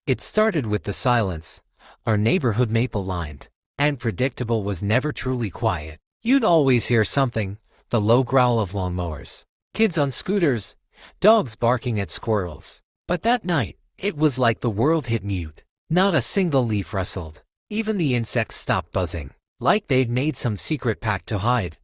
It started with the silence. Our neighborhood maple-lined and predictable was never truly quiet. You'd always hear something, the low growl of lawnmowers, kids on scooters, dogs barking at squirrels. But that night, it was like the world hit mute. Not a single leaf rustled. Even the insects stopped buzzing, like they'd made some secret pact to hide.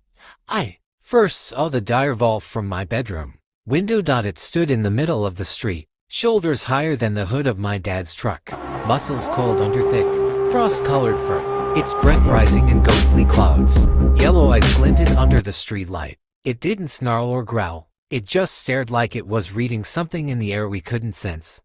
I first saw the dire wolf from my bedroom window. It stood in the middle of the street, shoulders higher than the hood of my dad's truck, muscles coiled under thick, frost-colored fur, its breath rising in ghostly clouds. Yellow eyes glinted under the streetlight. It didn't snarl or growl. It just stared like it was reading something in the air we couldn't sense.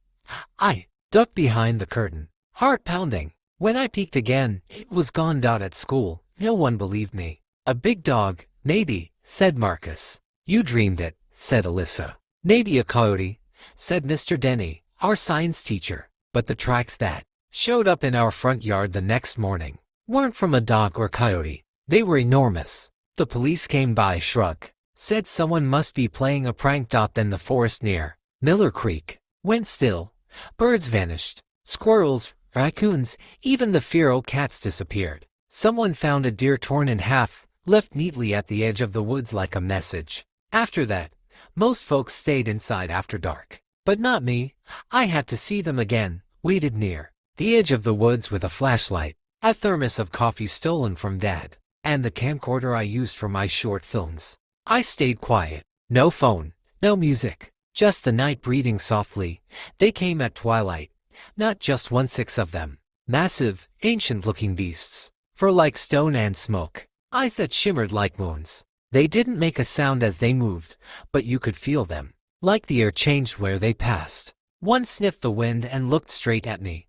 I ducked behind the curtain, heart pounding. When I peeked again, it was gone. At school, no one believed me. A big dog, maybe, said Marcus. You dreamed it, said Alyssa. Maybe a coyote, said Mr. Denny, our science teacher. But the tracks that showed up in our front yard the next morning weren't from a dog or coyote. They were enormous. The police came by, shrugged, said someone must be playing a prank. Then the forest near Miller Creek went still. Birds vanished. Squirrels, raccoons, even the feral cats disappeared. Someone found a deer torn in half, left neatly at the edge of the woods like a message. After that, most folks stayed inside after dark. But not me. I had to see them again, waited near the edge of the woods with a flashlight, a thermos of coffee stolen from Dad, and the camcorder I used for my short films. I stayed quiet. No phone, no music, just the night breathing softly. They came at twilight, not just 1/6 of them. Massive, ancient-looking beasts, fur like stone and smoke, eyes that shimmered like moons. They didn't make a sound as they moved, but you could feel them, like the air changed where they passed. One sniffed the wind and looked straight at me.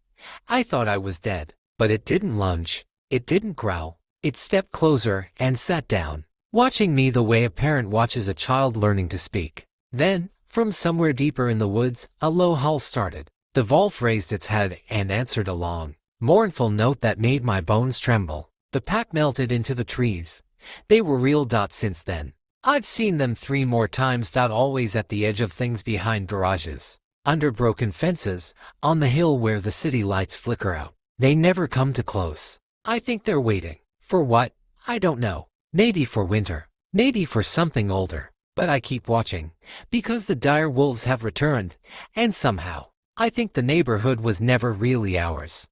I thought I was dead, but it didn't lunge, it didn't growl. It stepped closer and sat down, watching me the way a parent watches a child learning to speak. Then, from somewhere deeper in the woods, a low howl started. The wolf raised its head and answered a long, mournful note that made my bones tremble. The pack melted into the trees. They were real. Since then, I've seen them 3 more times. Always at the edge of things, behind garages, under broken fences, on the hill where the city lights flicker out. They never come too close. I think they're waiting. For what? I don't know. Maybe for winter. Maybe for something older. But I keep watching, because the dire wolves have returned, and somehow, I think the neighborhood was never really ours.